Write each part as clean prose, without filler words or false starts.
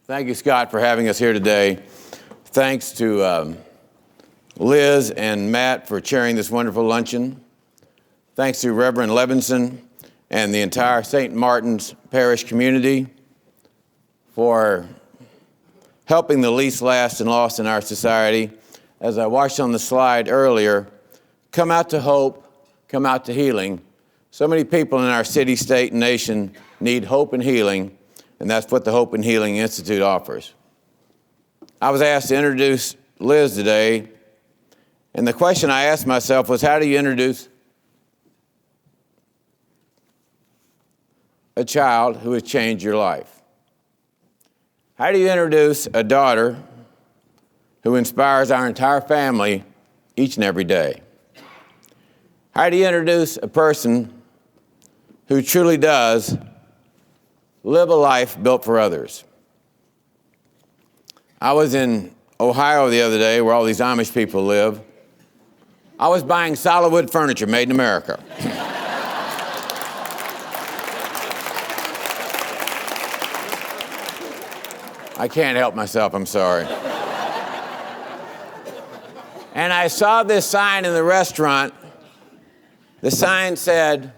Thank you, Scott, for having us here today. Thanks to Liz and Matt for chairing this wonderful luncheon. Thanks to Reverend Levinson and the entire St. Martin's Parish community for helping the least, last, and lost in our society. As I watched on the slide earlier, come out to hope, come out to healing. So many people in our city, state, and nation need hope and healing, and that's what the Hope and Healing Institute offers. I was asked to introduce Liz today, and the question I asked myself was, how do you introduce a child who has changed your life? How do you introduce a daughter who inspires our entire family each and every day? How do you introduce a person who truly does live a life built for others? I was in Ohio the other day, where all these Amish people live. I was buying solid wood furniture made in America. I can't help myself, I'm sorry. And I saw this sign in the restaurant. The sign said,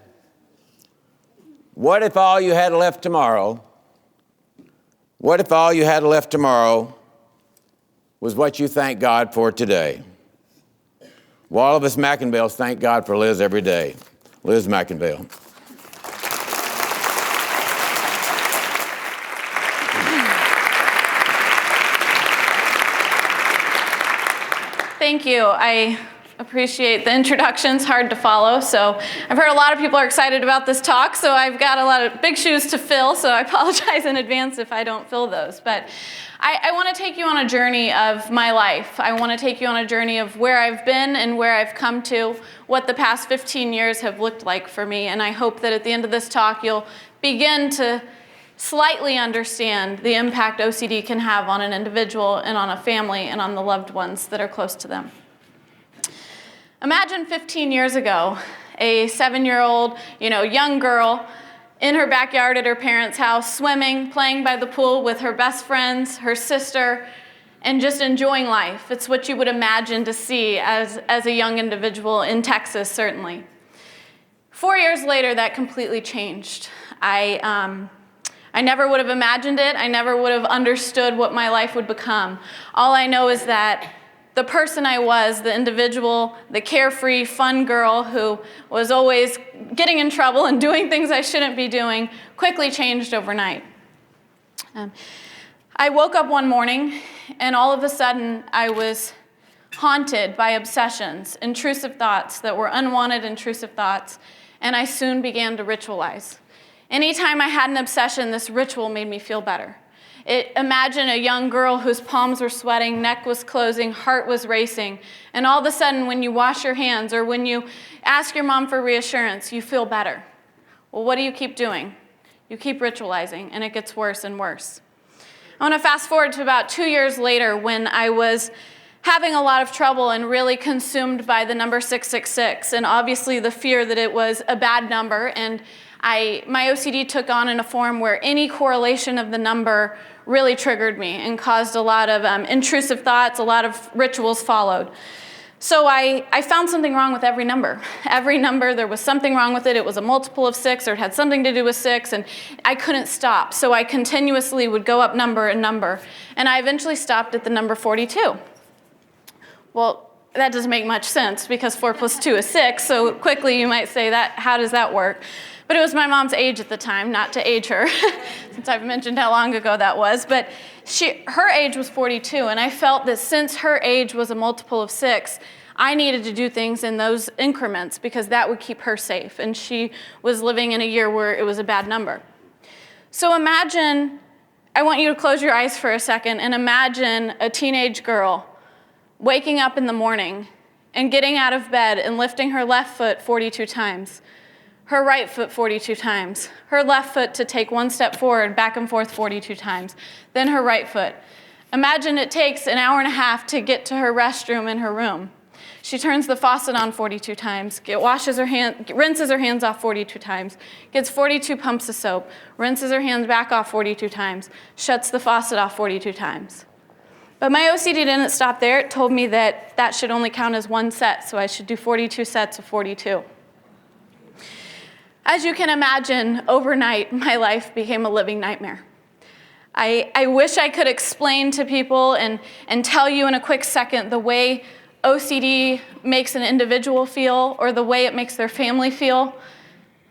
"What if all you had left tomorrow, what if all you had left tomorrow was what you thank God for today?" Well, all of us McIngvales thank God for Liz every day. Liz McIngvale. Thank you. I appreciate the introductions, hard to follow. So I've heard a lot of people are excited about this talk, so I've got a lot of big shoes to fill, so I apologize in advance if I don't fill those. But I want to take you on a journey of my life. I want to take you on a journey of where I've been and where I've come to, what the past 15 years have looked like for me. And I hope that at the end of this talk, you'll begin to slightly understand the impact OCD can have on an individual and on a family and on the loved ones that are close to them. Imagine 15 years ago, a 7-year-old, young girl in her backyard at her parents' house, swimming, playing by the pool with her best friends, her sister, and just enjoying life. It's what you would imagine to see as a young individual in Texas, certainly. 4 years later, that completely changed. I never would have imagined it. I never would have understood what my life would become. All I know is that the person I was, the individual, the carefree, fun girl who was always getting in trouble and doing things I shouldn't be doing, quickly changed overnight. I woke up one morning, and all of a sudden, I was haunted by obsessions, intrusive thoughts that were unwanted intrusive thoughts, and I soon began to ritualize. Anytime I had an obsession, this ritual made me feel better. Imagine a young girl whose palms were sweating, neck was closing, heart was racing, and all of a sudden when you wash your hands or when you ask your mom for reassurance, you feel better. Well, what do you keep doing? You keep ritualizing, and it gets worse and worse. I want to fast forward to about 2 years later when I was having a lot of trouble and really consumed by the number 666, and obviously the fear that it was a bad number, and my OCD took on in a form where any correlation of the number really triggered me and caused a lot of intrusive thoughts, a lot of rituals followed. So I found something wrong with every number. Every number, there was something wrong with it. It was a multiple of 6 or it had something to do with 6, and I couldn't stop. So I continuously would go up number and number, and I eventually stopped at the number 42. Well, that doesn't make much sense because 4 plus 2 is 6, so quickly you might say, how does that work? But it was my mom's age at the time, not to age her, since I've mentioned how long ago that was. But her age was 42, and I felt that since her age was a multiple of 6, I needed to do things in those increments because that would keep her safe. And she was living in a year where it was a bad number. So imagine, I want you to close your eyes for a second and imagine a teenage girl waking up in the morning and getting out of bed and lifting her left foot 42 times. Her right foot 42 times, her left foot to take one step forward, back and forth 42 times, then her right foot. Imagine it takes an hour and a half to get to her restroom in her room. She turns the faucet on 42 times, rinses her hands off 42 times, gets 42 pumps of soap, rinses her hands back off 42 times, shuts the faucet off 42 times. But my OCD didn't stop there. It told me that that should only count as one set, so I should do 42 sets of 42. As you can imagine, overnight, my life became a living nightmare. I wish I could explain to people and tell you in a quick second the way OCD makes an individual feel or the way it makes their family feel,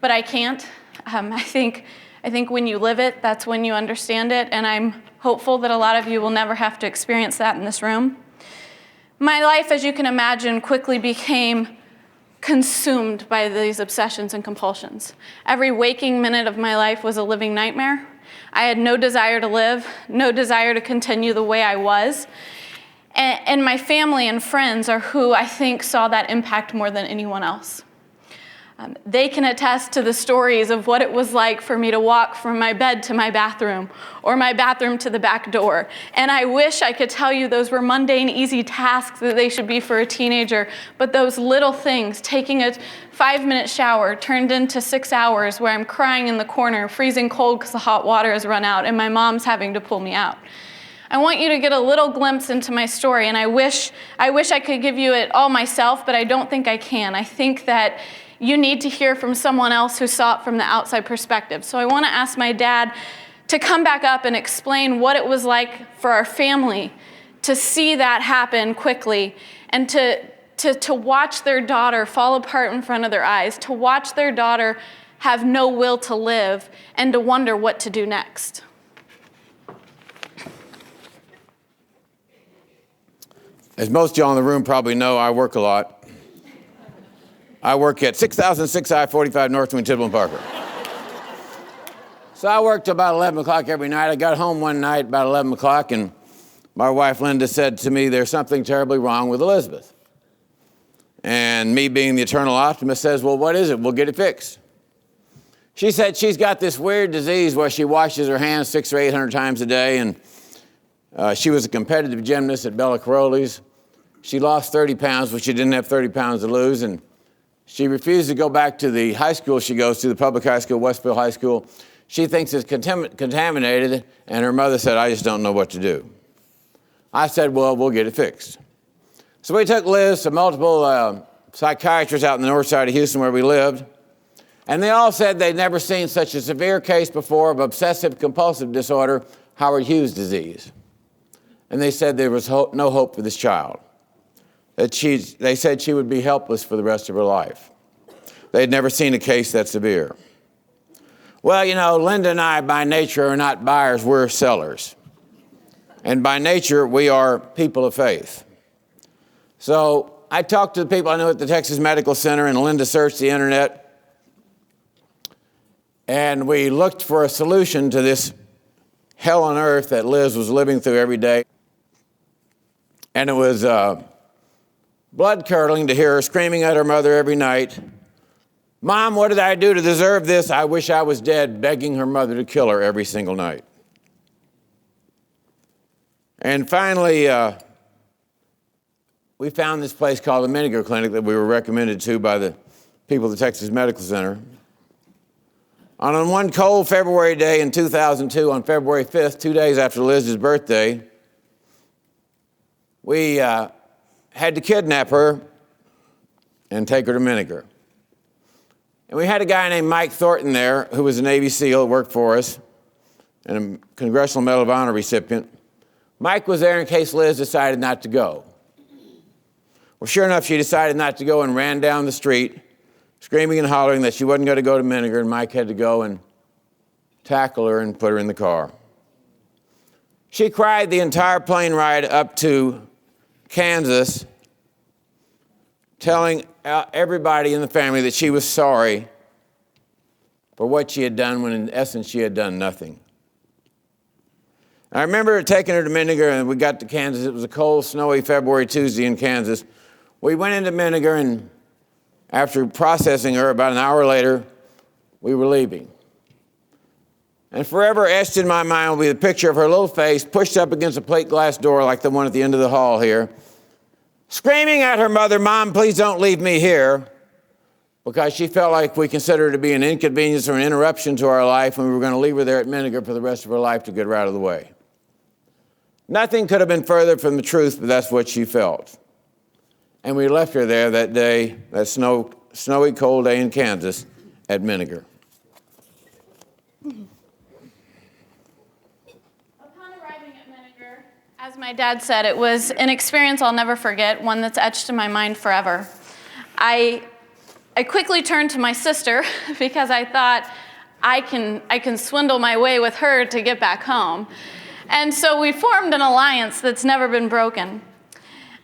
but I can't. I think when you live it, that's when you understand it, and I'm hopeful that a lot of you will never have to experience that in this room. My life, as you can imagine, quickly became consumed by these obsessions and compulsions. Every waking minute of my life was a living nightmare. I had no desire to live, no desire to continue the way I was. And my family and friends are who I think saw that impact more than anyone else. They can attest to the stories of what it was like for me to walk from my bed to my bathroom or my bathroom to the back door. And I wish I could tell you those were mundane, easy tasks that they should be for a teenager, but those little things, taking a 5-minute shower turned into 6 hours where I'm crying in the corner, freezing cold because the hot water has run out and my mom's having to pull me out. I want you to get a little glimpse into my story, and I wish I could give you it all myself, but I don't think I can. I think that you need to hear from someone else who saw it from the outside perspective. So I want to ask my dad to come back up and explain what it was like for our family to see that happen quickly and to watch their daughter fall apart in front of their eyes, to watch their daughter have no will to live, and to wonder what to do next. As most of y'all in the room probably know, I work a lot. I work at 6006 I-45 North between Tidwell and Parker. So I worked till about 11 o'clock every night. I got home one night about 11 o'clock, and my wife Linda said to me, "There's something terribly wrong with Elizabeth." And me being the eternal optimist says, "Well, what is it? We'll get it fixed." She said she's got this weird disease where she washes her hands 600 or 800 times a day, and she was a competitive gymnast at Bella Caroli's. She lost 30 pounds, but she didn't have 30 pounds to lose, and she refused to go back to the high school she goes to, the public high school, Westville High School. She thinks it's contaminated, and her mother said, "I just don't know what to do." I said, "Well, we'll get it fixed." So we took Liz to multiple psychiatrists out in the north side of Houston where we lived, and they all said they'd never seen such a severe case before of obsessive-compulsive disorder, Howard Hughes disease. And they said there was no hope for this child. They said she would be helpless for the rest of her life. They'd never seen a case that severe. Well, you know, Linda and I, by nature, are not buyers, we're sellers. And by nature, we are people of faith. So I talked to the people I knew at the Texas Medical Center, and Linda searched the internet. And we looked for a solution to this hell on earth that Liz was living through every day. And it was blood-curdling to hear her screaming at her mother every night, "Mom, what did I do to deserve this? I wish I was dead," begging her mother to kill her every single night. And finally, we found this place called the McIngvale Clinic that we were recommended to by the people at the Texas Medical Center. And on one cold February day in 2002, on February 5th, 2 days after Liz's birthday, we had to kidnap her and take her to McIngvale. And we had a guy named Mike Thornton there who was a Navy SEAL, worked for us, and a Congressional Medal of Honor recipient. Mike was there in case Liz decided not to go. Well, sure enough, she decided not to go and ran down the street, screaming and hollering that she wasn't going to go to McIngvale, and Mike had to go and tackle her and put her in the car. She cried the entire plane ride up to Kansas, telling everybody in the family that she was sorry for what she had done when in essence she had done nothing. I remember taking her to McIngvale, and we got to Kansas. It was a cold, snowy February Tuesday in Kansas. We went into McIngvale, and after processing her, about an hour later, we were leaving. And forever etched in my mind will be the picture of her little face pushed up against a plate glass door like the one at the end of the hall here, screaming at her mother, "Mom, please don't leave me here," because she felt like we considered it to be an inconvenience or an interruption to our life, and we were going to leave her there at Menninger for the rest of her life to get her out of the way. Nothing could have been further from the truth, but that's what she felt. And we left her there that day, that snowy, cold day in Kansas, at Menninger. Upon arriving at Menninger, as my dad said, it was an experience I'll never forget, one that's etched in my mind forever. I quickly turned to my sister because I thought I can swindle my way with her to get back home. And so we formed an alliance that's never been broken.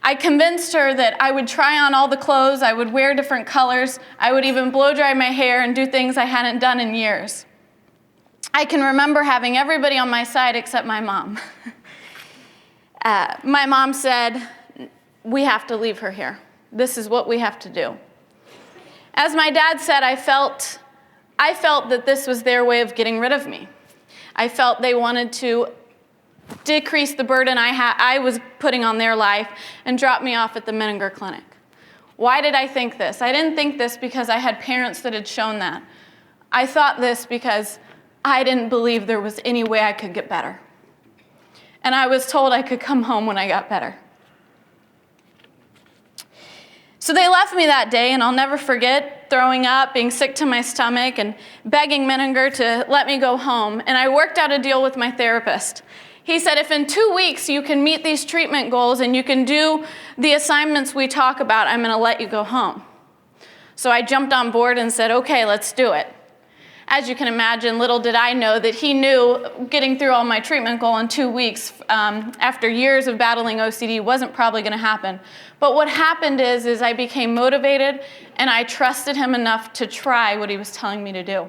I convinced her that I would try on all the clothes, I would wear different colors, I would even blow dry my hair and do things I hadn't done in years. I can remember having everybody on my side except my mom. My mom said, "We have to leave her here. This is what we have to do." As my dad said, I felt that this was their way of getting rid of me. I felt they wanted to decrease the burden I was putting on their life and drop me off at the Menninger Clinic. Why did I think this? I didn't think this because I had parents that had shown that. I thought this because I didn't believe there was any way I could get better. And I was told I could come home when I got better. So they left me that day, and I'll never forget throwing up, being sick to my stomach, and begging Menninger to let me go home. And I worked out a deal with my therapist. He said, if in 2 weeks you can meet these treatment goals and you can do the assignments we talk about, I'm going to let you go home. So I jumped on board and said, okay, let's do it. As you can imagine, little did I know that he knew getting through all my treatment goal in 2 weeks after years of battling OCD wasn't probably going to happen. But what happened is I became motivated and I trusted him enough to try what he was telling me to do.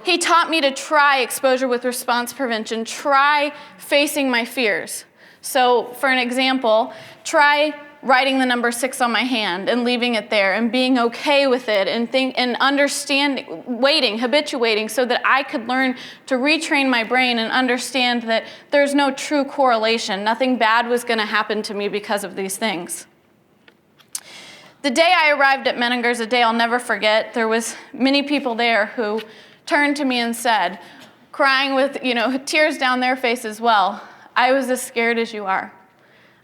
He taught me to try exposure with response prevention, try facing my fears. So for an example, try writing the number 6 on my hand and leaving it there and being okay with it and understanding, habituating so that I could learn to retrain my brain and understand that there's no true correlation. Nothing bad was going to happen to me because of these things. The day I arrived at Menninger is a day I'll never forget. There was many people there who turned to me and said, crying with tears down their face as well, "I was as scared as you are.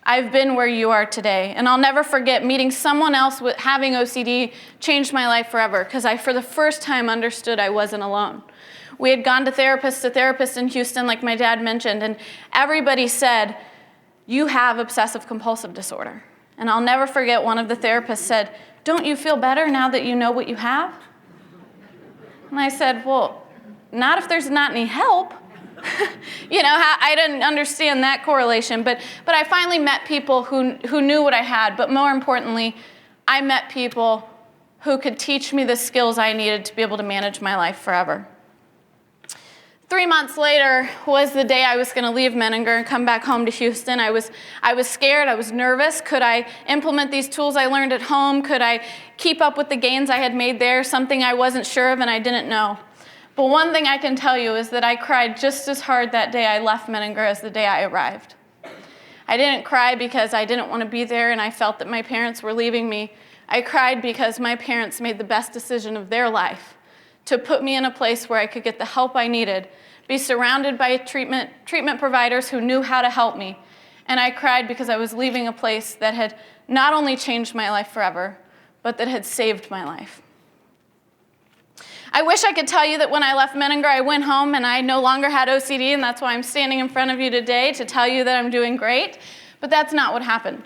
I've been where you are today." And I'll never forget meeting someone else with having OCD changed my life forever because I, for the first time, understood I wasn't alone. We had gone to therapist in Houston, like my dad mentioned, and everybody said, "You have obsessive compulsive disorder." And I'll never forget one of the therapists said, "Don't you feel better now that you know what you have?" And I said, "Well, not if there's not any help." I didn't understand that correlation, but I finally met people who knew what I had, but more importantly, I met people who could teach me the skills I needed to be able to manage my life forever. 3 months later was the day I was going to leave Menninger and come back home to Houston. I was scared, I was nervous. Could I implement these tools I learned at home? Could I keep up with the gains I had made there? Something I wasn't sure of and I didn't know. But one thing I can tell you is that I cried just as hard that day I left Menninger as the day I arrived. I didn't cry because I didn't want to be there and I felt that my parents were leaving me. I cried because my parents made the best decision of their life to put me in a place where I could get the help I needed, be surrounded by treatment providers who knew how to help me. And I cried because I was leaving a place that had not only changed my life forever, but that had saved my life. I wish I could tell you that when I left Menninger, I went home and I no longer had OCD, and that's why I'm standing in front of you today to tell you that I'm doing great, but that's not what happened.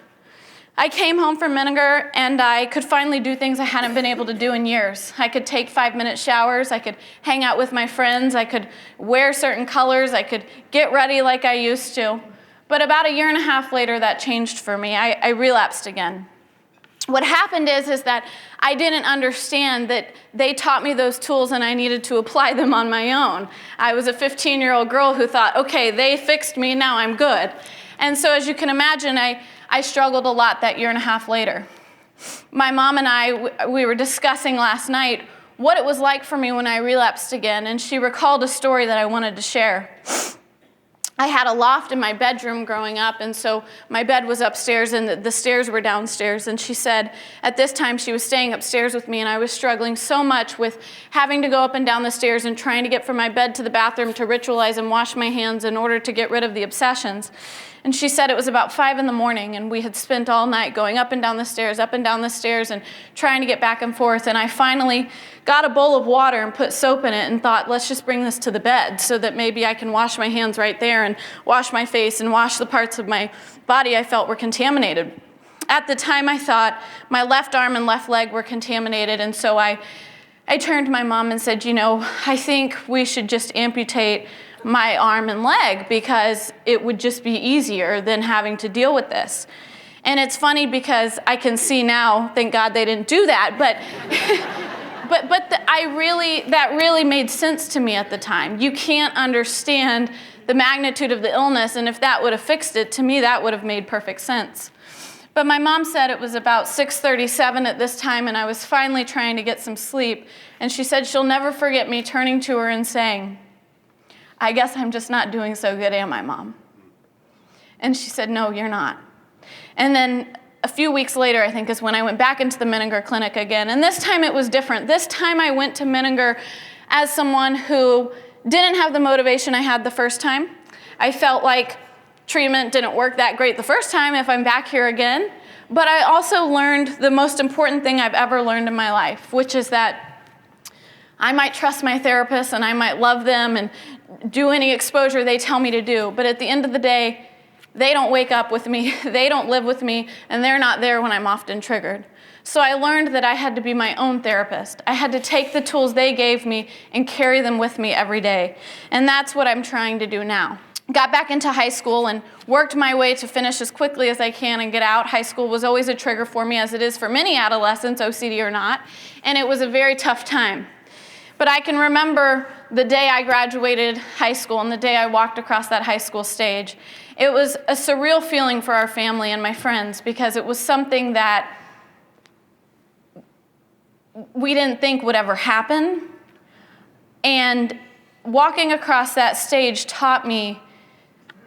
I came home from Menninger and I could finally do things I hadn't been able to do in years. I could take 5-minute showers, I could hang out with my friends, I could wear certain colors, I could get ready like I used to. But about 1.5 years later, that changed for me. I relapsed again. What happened is that I didn't understand that they taught me those tools and I needed to apply them on my own. I was a 15-year-old girl who thought, okay, they fixed me, now I'm good. And so as you can imagine, I struggled a lot that 1.5 years later. My mom and we were discussing last night what it was like for me when I relapsed again, and she recalled a story that I wanted to share. I had a loft in my bedroom growing up, and so my bed was upstairs and the stairs were downstairs. And she said at this time she was staying upstairs with me, and I was struggling so much with having to go up and down the stairs and trying to get from my bed to the bathroom to ritualize and wash my hands in order to get rid of the obsessions. And she said it was about 5 in the morning, and we had spent all night going up and down the stairs, and trying to get back and forth. And I finally got a bowl of water and put soap in it and thought, let's just bring this to the bed so that maybe I can wash my hands right there and wash my face and wash the parts of my body I felt were contaminated. At the time, I thought my left arm and left leg were contaminated, and so I turned to my mom and said, I think we should just amputate my arm and leg because it would just be easier than having to deal with this. And it's funny because I can see now, thank God they didn't do that, but that really made sense to me at the time. You can't understand the magnitude of the illness, and if that would have fixed it, to me that would have made perfect sense. But my mom said it was about 6:37 at this time, and I was finally trying to get some sleep, and she said she'll never forget me turning to her and saying, I guess I'm just not doing so good, am I, Mom? And she said, no, you're not. And then a few weeks later, I think, is when I went back into the Menninger clinic again. And this time it was different. This time I went to Menninger as someone who didn't have the motivation I had the first time. I felt like treatment didn't work that great the first time if I'm back here again. But I also learned the most important thing I've ever learned in my life, which is that I might trust my therapist and I might love them and do any exposure they tell me to do, but at the end of the day, they don't wake up with me, they don't live with me, and they're not there when I'm often triggered. So I learned that I had to be my own therapist. I had to take the tools they gave me and carry them with me every day. And that's what I'm trying to do now. Got back into high school and worked my way to finish as quickly as I can and get out. High school was always a trigger for me, as it is for many adolescents, OCD or not, and it was a very tough time. But I can remember the day I graduated high school and the day I walked across that high school stage. It was a surreal feeling for our family and my friends because it was something that we didn't think would ever happen. And walking across that stage taught me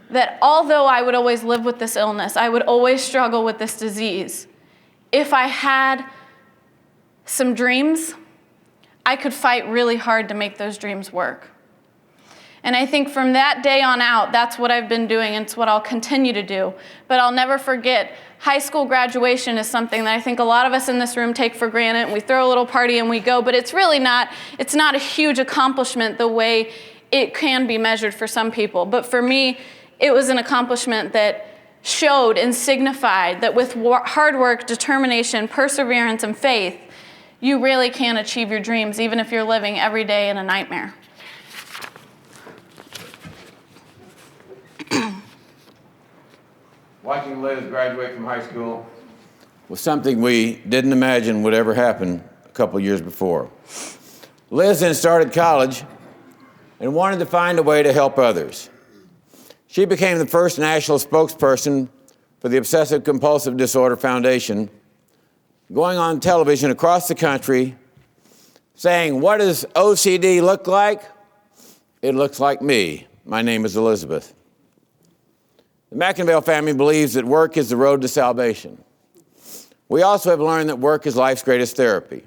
that although I would always live with this illness, I would always struggle with this disease, if I had some dreams, I could fight really hard to make those dreams work. And I think from that day on out, that's what I've been doing, and it's what I'll continue to do. But I'll never forget, high school graduation is something that I think a lot of us in this room take for granted, and we throw a little party and we go, but it's really not, it's not a huge accomplishment the way it can be measured for some people. But for me, it was an accomplishment that showed and signified that with hard work, determination, perseverance, and faith, you really can achieve your dreams, even if you're living every day in a nightmare. Watching Liz graduate from high school was something we didn't imagine would ever happen a couple years before. Liz then started college and wanted to find a way to help others. She became the first national spokesperson for the Obsessive Compulsive Disorder Foundation, going on television across the country, saying, what does OCD look like? It looks like me. My name is Elizabeth. The McIngvale family believes that work is the road to salvation. We also have learned that work is life's greatest therapy.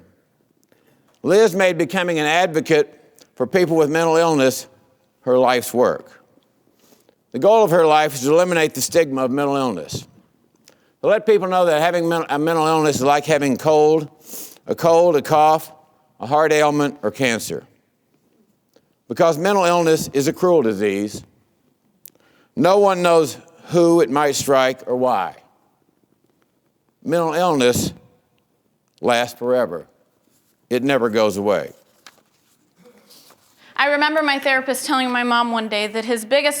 Liz made becoming an advocate for people with mental illness her life's work. The goal of her life is to eliminate the stigma of mental illness. To let people know that having a mental illness is like having a cold, a cough, a heart ailment, or cancer. Because mental illness is a cruel disease, no one knows who it might strike or why. Mental illness lasts forever. It never goes away. I remember my therapist telling my mom one day that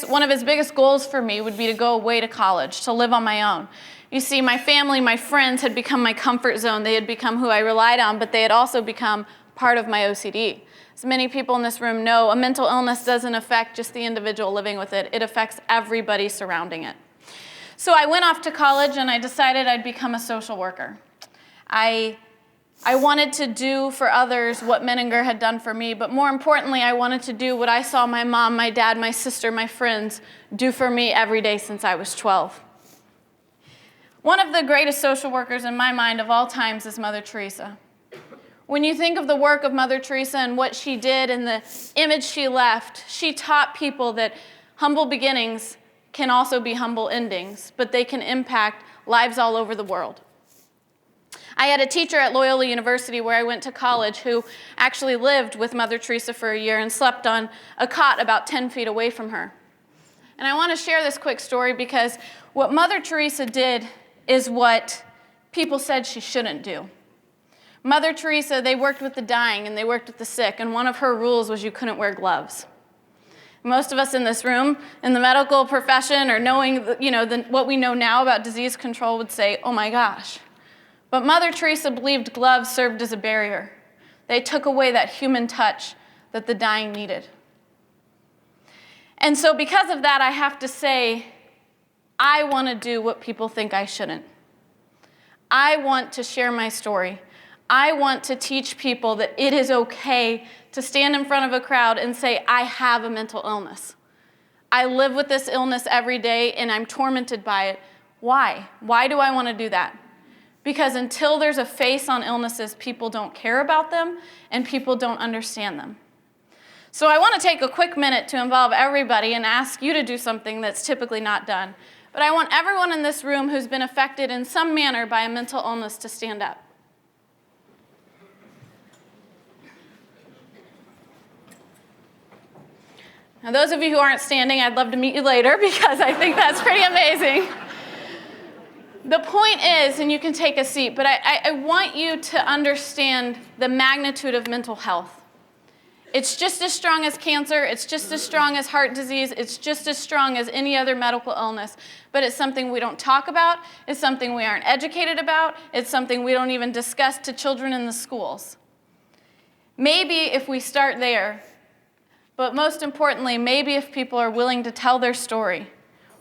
one of his biggest goals for me would be to go away to college, to live on my own. You see, my family, my friends had become my comfort zone. They had become who I relied on, but they had also become part of my OCD. As many people in this room know, a mental illness doesn't affect just the individual living with it. It affects everybody surrounding it. So I went off to college and I decided I'd become a social worker. I I wanted to do for others what Menninger had done for me, but more importantly, I wanted to do what I saw my mom, my dad, my sister, my friends do for me every day since I was 12. One of the greatest social workers in my mind of all times is Mother Teresa. When you think of the work of Mother Teresa and what she did and the image she left, she taught people that humble beginnings can also be humble endings, but they can impact lives all over the world. I had a teacher at Loyola University where I went to college who actually lived with Mother Teresa for a year and slept on a cot about 10 feet away from her. And I want to share this quick story because what Mother Teresa did is what people said she shouldn't do. Mother Teresa, they worked with the dying and they worked with the sick, and one of her rules was you couldn't wear gloves. Most of us in this room, in the medical profession or knowing what we know now about disease control would say, oh my gosh. But Mother Teresa believed gloves served as a barrier. They took away that human touch that the dying needed. And so because of that, I have to say, I want to do what people think I shouldn't. I want to share my story. I want to teach people that it is okay to stand in front of a crowd and say, I have a mental illness. I live with this illness every day and I'm tormented by it. Why? Why do I want to do that? Because until there's a face on illnesses, people don't care about them and people don't understand them. So I want to take a quick minute to involve everybody and ask you to do something that's typically not done. But I want everyone in this room who's been affected in some manner by a mental illness to stand up. Now, those of you who aren't standing, I'd love to meet you later because I think that's pretty amazing. The point is, and you can take a seat, but I want you to understand the magnitude of mental health. It's just as strong as cancer. It's just as strong as heart disease. It's just as strong as any other medical illness. But it's something we don't talk about. It's something we aren't educated about. It's something we don't even discuss to children in the schools. Maybe if we start there, but most importantly, maybe if people are willing to tell their story,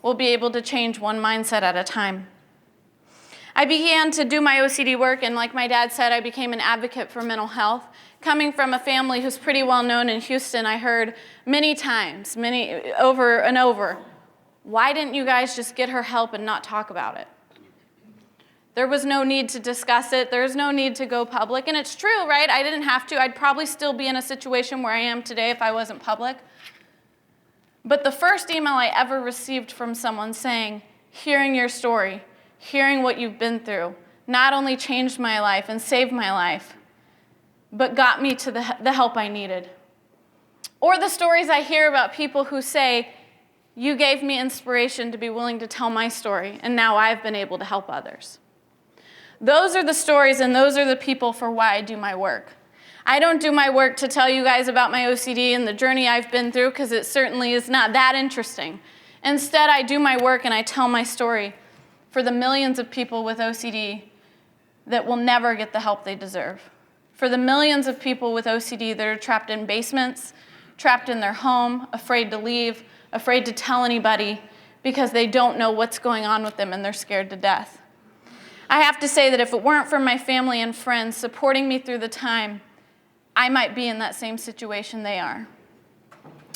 we'll be able to change one mindset at a time. I began to do my OCD work, and like my dad said, I became an advocate for mental health. Coming from a family who's pretty well known in Houston, I heard many times, over and over, why didn't you guys just get her help and not talk about it? There was no need to discuss it. There's no need to go public. And it's true, right? I didn't have to. I'd probably still be in a situation where I am today if I wasn't public. But the first email I ever received from someone saying, hearing your story, hearing what you've been through, not only changed my life and saved my life, but got me to the help I needed. Or the stories I hear about people who say, you gave me inspiration to be willing to tell my story, and now I've been able to help others. Those are the stories and those are the people for why I do my work. I don't do my work to tell you guys about my OCD and the journey I've been through because it certainly is not that interesting. Instead, I do my work and I tell my story for the millions of people with OCD that will never get the help they deserve. For the millions of people with OCD that are trapped in basements, trapped in their home, afraid to leave, afraid to tell anybody because they don't know what's going on with them and they're scared to death. I have to say that if it weren't for my family and friends supporting me through the time, I might be in that same situation they are.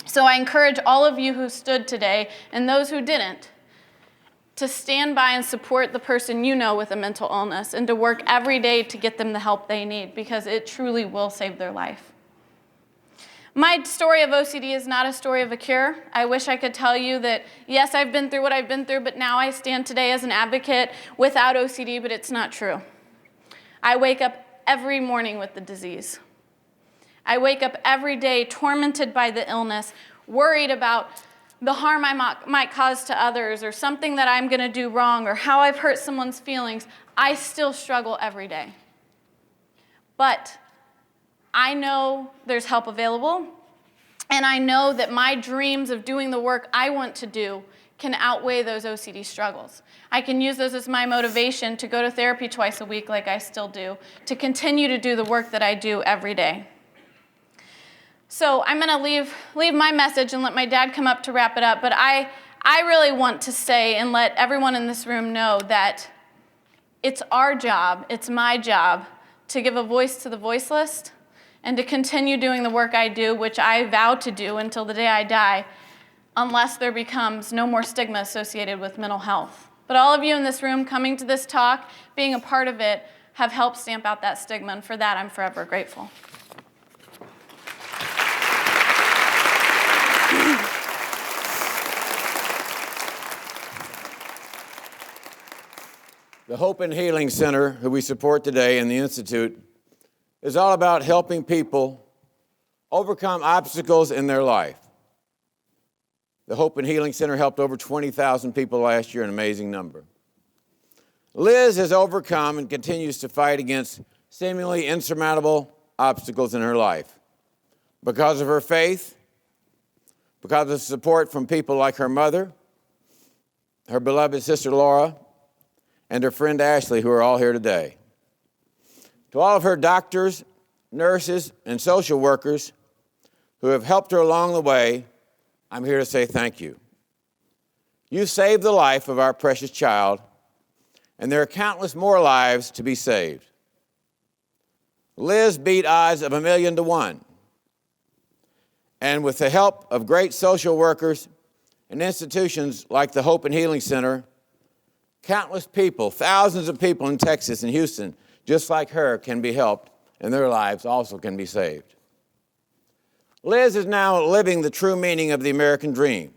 So I encourage all of you who stood today and those who didn't to stand by and support the person you know with a mental illness and to work every day to get them the help they need because it truly will save their life. My story of OCD is not a story of a cure. I wish I could tell you that, yes, I've been through what I've been through, but now I stand today as an advocate without OCD, but it's not true. I wake up every morning with the disease. I wake up every day tormented by the illness, worried about the harm I might cause to others or something that I'm going to do wrong or how I've hurt someone's feelings. I still struggle every day. But I know there's help available, and I know that my dreams of doing the work I want to do can outweigh those OCD struggles. I can use those as my motivation to go to therapy twice a week like I still do, to continue to do the work that I do every day. So I'm going to leave my message and let my dad come up to wrap it up, but I really want to say and let everyone in this room know that it's our job, it's my job, to give a voice to the voiceless, and to continue doing the work I do, which I vow to do until the day I die, unless there becomes no more stigma associated with mental health. But all of you in this room coming to this talk, being a part of it, have helped stamp out that stigma, and for that I'm forever grateful. The Hope and Healing Center, who we support today, and the Institute, is all about helping people overcome obstacles in their life. The Hope and Healing Center helped over 20,000 people last year, an amazing number. Liz has overcome and continues to fight against seemingly insurmountable obstacles in her life. Because of her faith, because of support from people like her mother, her beloved sister Laura, and her friend Ashley, who are all here today. To all of her doctors, nurses, and social workers who have helped her along the way, I'm here to say thank you. You saved the life of our precious child, and there are countless more lives to be saved. Liz beat odds of 1,000,000 to 1. And with the help of great social workers and institutions like the Hope and Healing Center, countless people, thousands of people in Texas and Houston, just like her, can be helped, and their lives also can be saved. Liz is now living the true meaning of the American dream,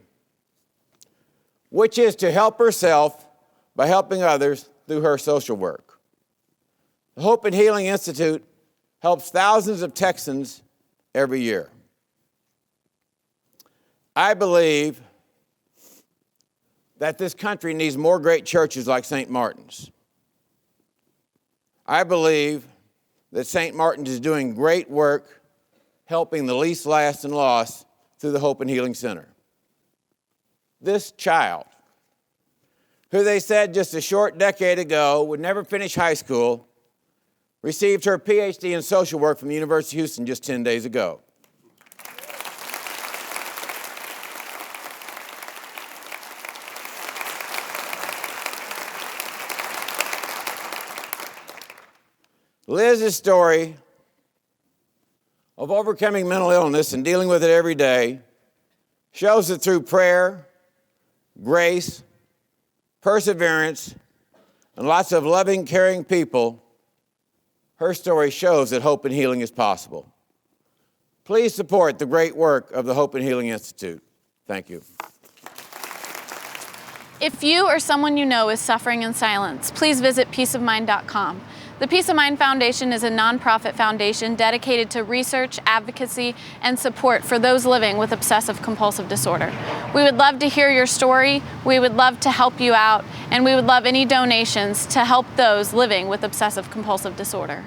which is to help herself by helping others through her social work. The Hope and Healing Institute helps thousands of Texans every year. I believe that this country needs more great churches like St. Martin's. I believe that St. Martin's is doing great work helping the least, last, and lost through the Hope and Healing Center. This child, who they said just a short decade ago would never finish high school, received her PhD in social work from the University of Houston just 10 days ago. Liz's story of overcoming mental illness and dealing with it every day shows that through prayer, grace, perseverance, and lots of loving, caring people, her story shows that hope and healing is possible. Please support the great work of the Hope and Healing Institute. Thank you. If you or someone you know is suffering in silence, please visit peaceofmind.com. The Peace of Mind Foundation is a nonprofit foundation dedicated to research, advocacy, and support for those living with obsessive-compulsive disorder. We would love to hear your story, we would love to help you out, and we would love any donations to help those living with obsessive-compulsive disorder.